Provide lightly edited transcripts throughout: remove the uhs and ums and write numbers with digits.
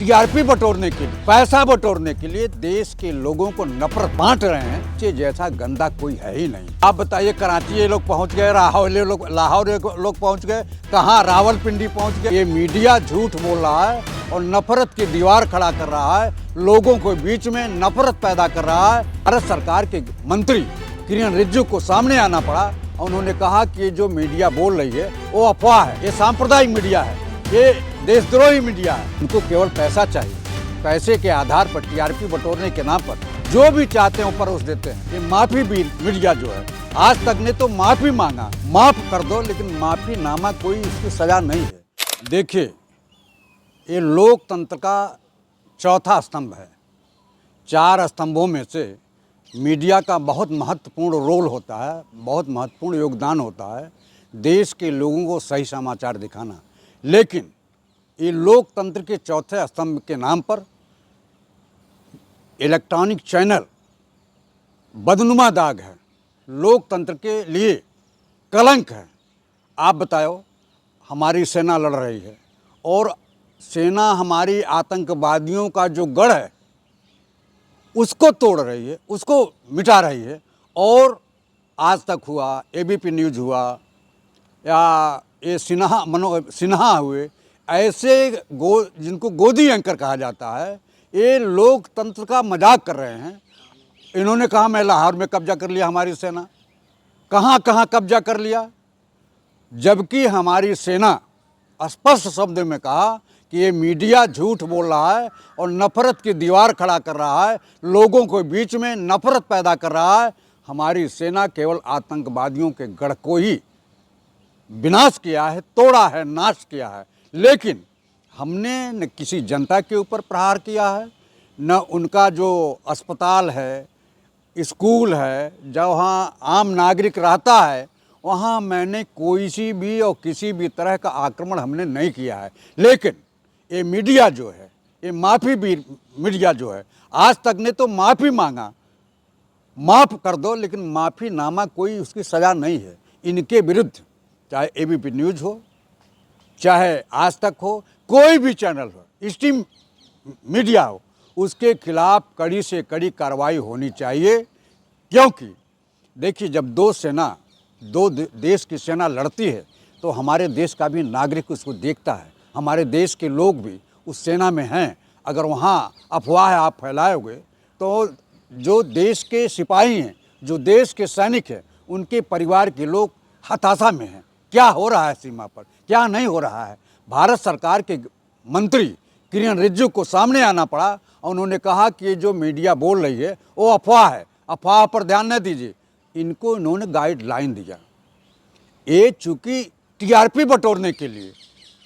TRP बटोरने के लिए, पैसा बटोरने के लिए देश के लोगों को नफरत बांट रहे हैं। ये जैसा गंदा कोई है ही नहीं। आप बताइए, कराची ये लोग पहुंच गए, लाहौर लोग पहुंच गए, कहाँ रावलपिंडी पहुंच गए। ये मीडिया झूठ बोल रहा है और नफरत की दीवार खड़ा कर रहा है, लोगों को बीच में नफरत पैदा कर रहा है। भारत सरकार के मंत्री किरण रिजिजू को सामने आना पड़ा। उन्होंने कहा कि ये जो मीडिया बोल रही है वो अफवाह है, ये सांप्रदायिक मीडिया है, ये देशद्रोही मीडिया है। उनको केवल पैसा चाहिए, पैसे के आधार पर टीआरपी बटोरने के नाम पर जो भी चाहते हैं परोस देते हैं। ये माफी भी मीडिया जो है, आज तक ने तो माफी मांगा, माफ कर दो, लेकिन माफी नामा कोई इसकी सजा नहीं है। देखिए, ये लोकतंत्र का चौथा स्तंभ है। 4 स्तंभों में से मीडिया का बहुत महत्वपूर्ण रोल होता है, बहुत महत्वपूर्ण योगदान होता है देश के लोगों को सही समाचार दिखाना। लेकिन ये लोकतंत्र के चौथे स्तंभ के नाम पर इलेक्ट्रॉनिक चैनल बदनुमा दाग है, लोकतंत्र के लिए कलंक है। आप बताओ, हमारी सेना लड़ रही है और सेना हमारी आतंकवादियों का जो गढ़ है उसको तोड़ रही है, उसको मिटा रही है। और आज तक हुआ, एबीपी न्यूज़ हुआ या ये सिन्हा हुए, ऐसे जिनको गोदी एंकर कहा जाता है, ये लोकतंत्र का मजाक कर रहे हैं। इन्होंने कहा मैं लाहौर में कब्जा कर लिया, हमारी सेना कहाँ कहाँ कब्जा कर लिया, जबकि हमारी सेना स्पष्ट शब्द में कहा कि ये मीडिया झूठ बोल रहा है और नफरत की दीवार खड़ा कर रहा है, लोगों को बीच में नफरत पैदा कर रहा है। हमारी सेना केवल आतंकवादियों के गढ़ को ही विनाश किया है, तोड़ा है, नाश किया है। लेकिन हमने न किसी जनता के ऊपर प्रहार किया है, न उनका जो अस्पताल है, स्कूल है, जहाँ आम नागरिक रहता है, वहाँ मैंने कोई सी भी और किसी भी तरह का आक्रमण हमने नहीं किया है। लेकिन ये मीडिया जो है, ये माफ़ी भी मीडिया जो है, आज तक ने तो माफ़ी मांगा, माफ़ कर दो, लेकिन माफ़ी नामा कोई उसकी सज़ा नहीं है। इनके विरुद्ध चाहे एबीपी न्यूज़ हो, चाहे आज तक हो, कोई भी चैनल हो, स्ट्रीम मीडिया हो, उसके खिलाफ कड़ी से कड़ी कार्रवाई होनी चाहिए। क्योंकि देखिए, जब दो देश की सेना लड़ती है तो हमारे देश का भी नागरिक उसको देखता है, हमारे देश के लोग भी उस सेना में हैं। अगर वहाँ अफवाह आप फैलाओगे तो जो देश के सिपाही हैं, जो देश के सैनिक हैं, उनके परिवार के लोग हताशा में हैं। क्या हो रहा है सीमा पर, क्या नहीं हो रहा है। भारत सरकार के मंत्री किरण रिजिजू को सामने आना पड़ा और उन्होंने कहा कि ये जो मीडिया बोल रही है वो अफवाह है, अफवाह पर ध्यान न दीजिए। इनको इन्होंने गाइडलाइन दिया। ये चूँकि टीआरपी बटोरने के लिए,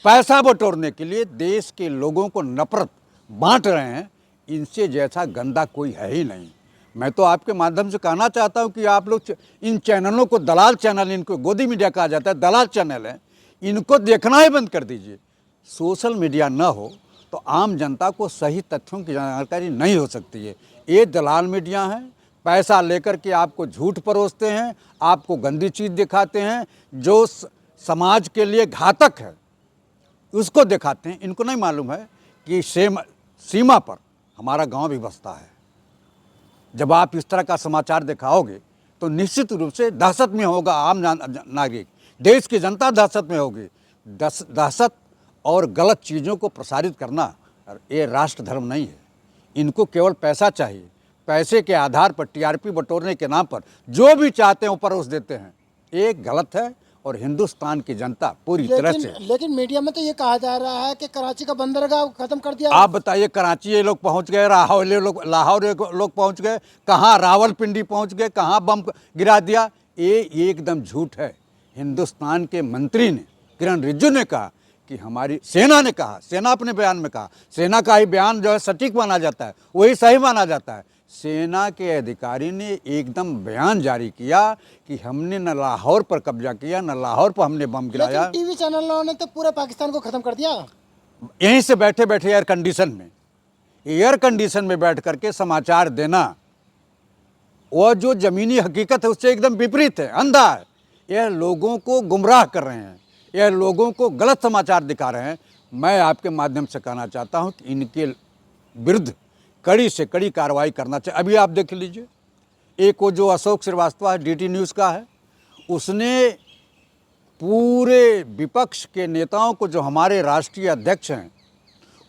पैसा बटोरने के लिए देश के लोगों को नफरत बांट रहे हैं, इनसे जैसा गंदा कोई है ही नहीं। मैं तो आपके माध्यम से कहना चाहता हूं कि आप लोग इन चैनलों को, दलाल चैनल, इनको गोदी मीडिया कहा जाता है, दलाल चैनल हैं, इनको देखना ही बंद कर दीजिए। सोशल मीडिया न हो तो आम जनता को सही तथ्यों की जानकारी नहीं हो सकती है। ये दलाल मीडिया हैं, पैसा लेकर के आपको झूठ परोसते हैं, आपको गंदी चीज़ दिखाते हैं, जो समाज के लिए घातक है उसको दिखाते हैं। इनको नहीं मालूम है कि सीमा पर हमारा गांव भी बसता है। जब आप इस तरह का समाचार दिखाओगे तो निश्चित रूप से दहशत में होगा आम नागरिक, देश की जनता दहशत में होगी। दहशत और गलत चीज़ों को प्रसारित करना ये राष्ट्र धर्म नहीं है। इनको केवल पैसा चाहिए, पैसे के आधार पर टीआरपी बटोरने के नाम पर जो भी चाहते हैं वो परोस देते हैं। ये गलत है और हिंदुस्तान की जनता पूरी तरह से। लेकिन मीडिया में तो ये कहा जा रहा है कि कराची का बंदरगाह खत्म कर दिया। आप बताइए, कराची ये लोग पहुंच गए, लाहौर लोग पहुंच गए, कहाँ रावलपिंडी पहुंच गए, कहाँ बम गिरा दिया। ये एकदम झूठ है। हिंदुस्तान के मंत्री ने, किरण रिजिजू ने कहा कि हमारी सेना ने कहा, सेना अपने बयान में कहा, सेना का ही बयान जो है सटीक माना जाता है, वही सही माना जाता है। सेना के अधिकारी ने एकदम बयान जारी किया कि हमने न लाहौर पर कब्जा किया, न लाहौर पर हमने बम गिराया। टीवी चैनलों ने तो पूरे पाकिस्तान को खत्म कर दिया। यहीं से बैठे बैठे एयर कंडीशन में बैठ करके समाचार देना, वह जो ज़मीनी हकीकत है उससे एकदम विपरीत है, अंधा है। यह लोगों को गुमराह कर रहे हैं, यह लोगों को गलत समाचार दिखा रहे हैं। मैं आपके माध्यम से कहना चाहता हूं कि इनके विरुद्ध कड़ी से कड़ी कार्रवाई करना चाहिए। अभी आप देख लीजिए, एक वो जो अशोक श्रीवास्तव है, डीटी न्यूज़ का है, उसने पूरे विपक्ष के नेताओं को, जो हमारे राष्ट्रीय अध्यक्ष हैं,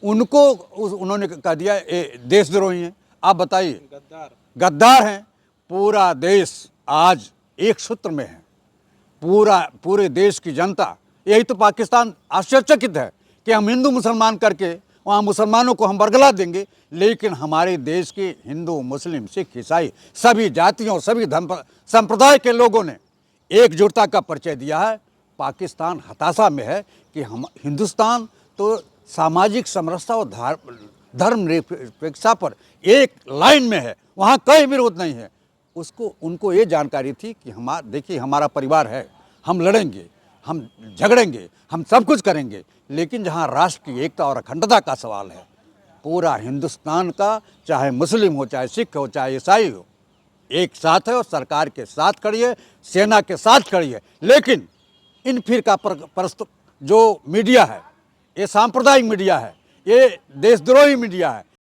उनको उन्होंने कह दिया ये देशद्रोही हैं। आप बताइए, गद्दार हैं। पूरा देश आज एक सूत्र में है, पूरे देश की जनता। यही तो पाकिस्तान आश्चर्यचकित है कि हम हिंदू मुसलमान करके वहाँ मुसलमानों को हम बरगला देंगे, लेकिन हमारे देश के हिंदू, मुस्लिम, सिख, ईसाई सभी जातियों, सभी धर्म संप्रदाय के लोगों ने एकजुटता का परिचय दिया है। पाकिस्तान हताशा में है कि हम हिंदुस्तान तो सामाजिक समरसता और धर्मनिरपेक्षता पर एक लाइन में है, वहाँ कोई विरोध नहीं है। उनको ये जानकारी थी कि देखिए हमारा परिवार है, हम लड़ेंगे, हम झगड़ेंगे, हम सब कुछ करेंगे, लेकिन जहाँ राष्ट्र की एकता और अखंडता का सवाल है, पूरा हिंदुस्तान का, चाहे मुस्लिम हो, चाहे सिख हो, चाहे ईसाई हो, एक साथ है और सरकार के साथ खड़ी है, सेना के साथ खड़ी है। लेकिन इन फिरका परस्त जो मीडिया है, ये सांप्रदायिक मीडिया है, ये देशद्रोही मीडिया है,